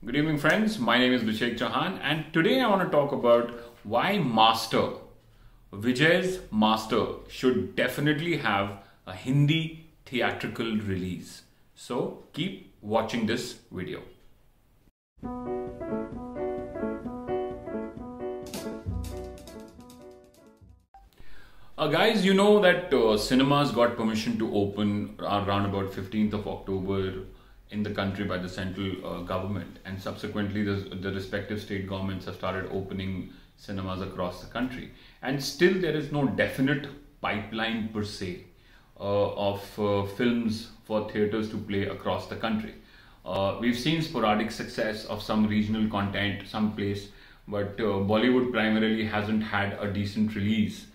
Good evening, friends. My name is Chauhan, and today I want to talk about why Master, Vijay's Master, should definitely have a Hindi theatrical release. So keep watching this video. Guys, you know that cinemas got permission to open around about 15th of October in the country by the central government, and subsequently the respective state governments have started opening cinemas across the country, and still there is no definite pipeline per se of films for theaters to play across the country. We've seen sporadic success of some regional content someplace, but Bollywood primarily hasn't had a decent release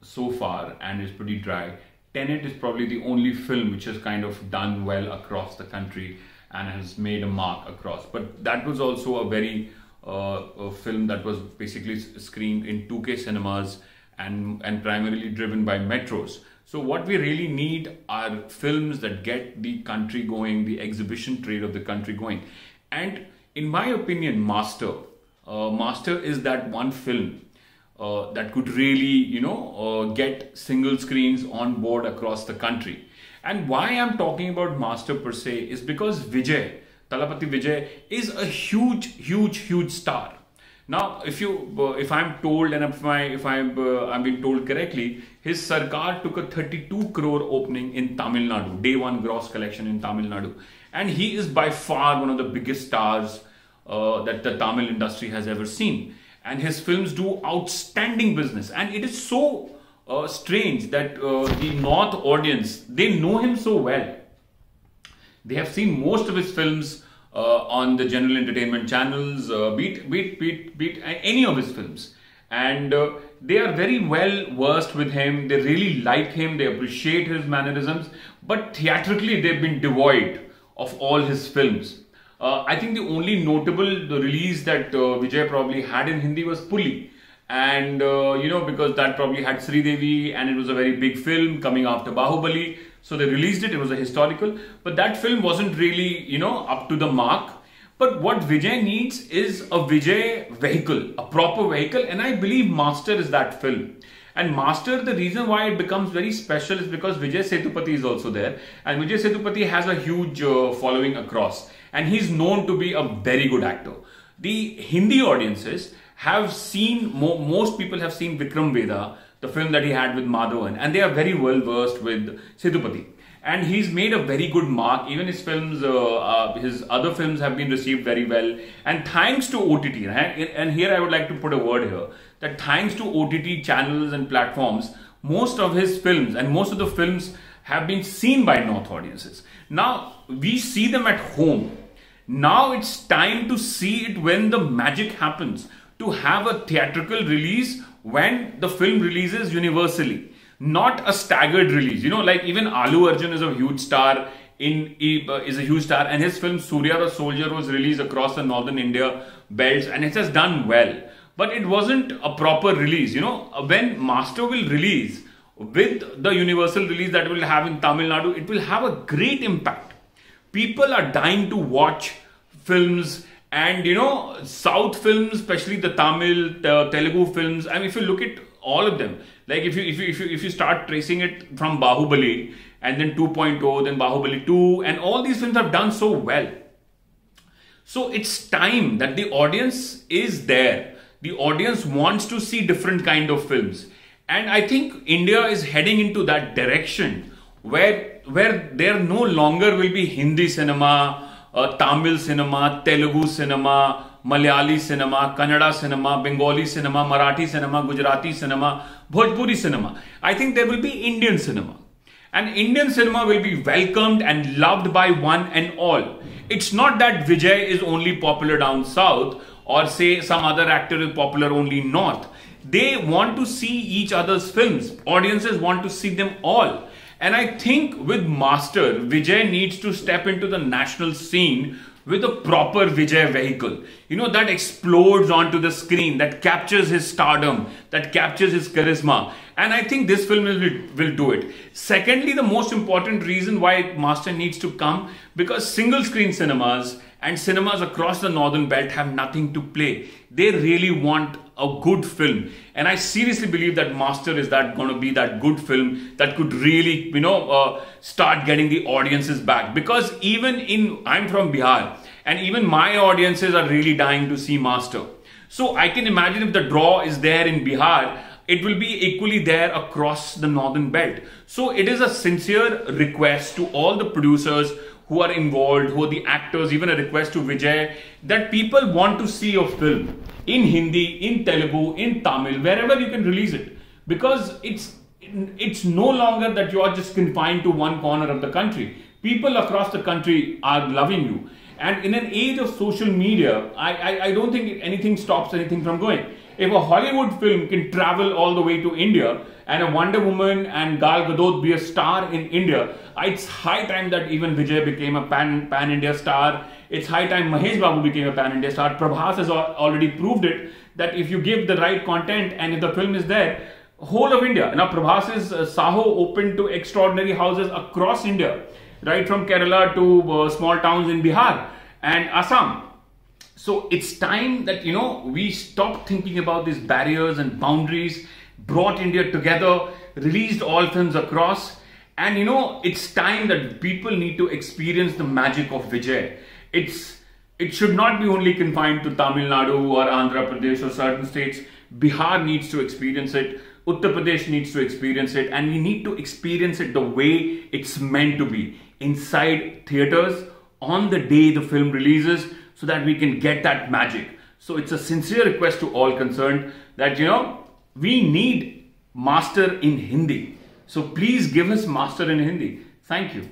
so far and is pretty dry. Tenet is probably the only film which has kind of done well across the country and has made a mark across. But that was also a very a film that was basically screened in 2K cinemas and primarily driven by metros. So what we really need are films that get the country going, the exhibition trade of the country going. And in my opinion, Master is that one film that could really, get single screens on board across the country. And why I'm talking about Master per se is because Vijay, Thalapathy Vijay, is a huge star. Now, if I'm told and I'm being told correctly, his Sarkar took a 32 crore opening in Tamil Nadu, day one gross collection in Tamil Nadu, and he is by far one of the biggest stars that the Tamil industry has ever seen. And his films do outstanding business, and it is so strange that the North audience, they know him so well. They have seen most of his films on the general entertainment channels, beat any of his films, and they are very well versed with him. They really like him, they appreciate his mannerisms, but theatrically they've been devoid of all his films. I think the only notable release that Vijay probably had in Hindi was Puli, and because that probably had Sridevi, and it was a very big film coming after Bahubali, so they released it. It was a historical, but that film wasn't really up to the mark. But what Vijay needs is a Vijay vehicle, a proper vehicle, and I believe Master is that film. And Master, the reason why it becomes very special is because Vijay Sethupati is also there, and Vijay Sethupati has a huge following across, and he's known to be a very good actor. The Hindi audiences have seen, most people have seen Vikram Vedha, the film that he had with Madhavan, and they are very well versed with Sethupati. And he's made a very good mark. Even his films, his other films have been received very well. And thanks to OTT, and here I would like to put a word here, that thanks to OTT channels and platforms, most of his films and most of the films have been seen by North audiences. Now, we see them at home. Now it's time to see it when the magic happens, to have a theatrical release when the film releases universally. Not a staggered release. Like even Alu Arjun is a huge star and his film Surya the Soldier was released across the northern India belts, and it has done well. But it wasn't a proper release. When Master will release with the universal release that will have in Tamil Nadu, it will have a great impact. People are dying to watch films, and South films, especially the Tamil, Telugu films. I mean, if you look at all of them, like if you start tracing it from Bahubali and then 2.0, then Bahubali 2, and all these films have done so well. So it's time that the audience is there. The audience wants to see different kind of films, and I think India is heading into that direction where there no longer will be Hindi cinema, Tamil cinema, Telugu cinema, Malayali cinema, Kannada cinema, Bengali cinema, Marathi cinema, Gujarati cinema, Bhojpuri cinema. I think there will be Indian cinema. And Indian cinema will be welcomed and loved by one and all. It's not that Vijay is only popular down south, or say some other actor is popular only north. They want to see each other's films. Audiences want to see them all. And I think with Master, Vijay needs to step into the national scene with a proper Vijay vehicle, that explodes onto the screen, that captures his stardom, that captures his charisma, And I think this film will do it. Secondly, the most important reason why Master needs to come, because single screen cinemas and cinemas across the northern belt have nothing to play. They really want a good film, and I seriously believe that Master is going to be that good film that could really, start getting the audiences back. Because I'm from Bihar, and even my audiences are really dying to see Master. So I can imagine if the draw is there in Bihar, it will be equally there across the northern belt. So it is a sincere request to all the producers who are involved, who are the actors, even a request to Vijay, that people want to see a film in Hindi, in Telugu, in Tamil, wherever you can release it. Because it's no longer that you are just confined to one corner of the country. People across the country are loving you. And in an age of social media, I don't think anything stops anything from going. If a Hollywood film can travel all the way to India, and a Wonder Woman and Gal Gadot be a star in India, it's high time that even Vijay became a pan-India star. It's high time Mahesh Babu became a pan-India star. Prabhas has already proved it, that if you give the right content and if the film is there, whole of India. Now Prabhas's Saho opened to extraordinary houses across India, right from Kerala to small towns in Bihar and Assam. So it's time that, we stop thinking about these barriers and boundaries, brought India together, released all films across. And it's time that people need to experience the magic of Vijay. It should not be only confined to Tamil Nadu or Andhra Pradesh or certain states. Bihar needs to experience it. Uttar Pradesh needs to experience it. And we need to experience it the way it's meant to be. Inside theaters, on the day the film releases, so that we can get that magic. So it's a sincere request to all concerned that, we need Master in Hindi. So please give us Master in Hindi. Thank you.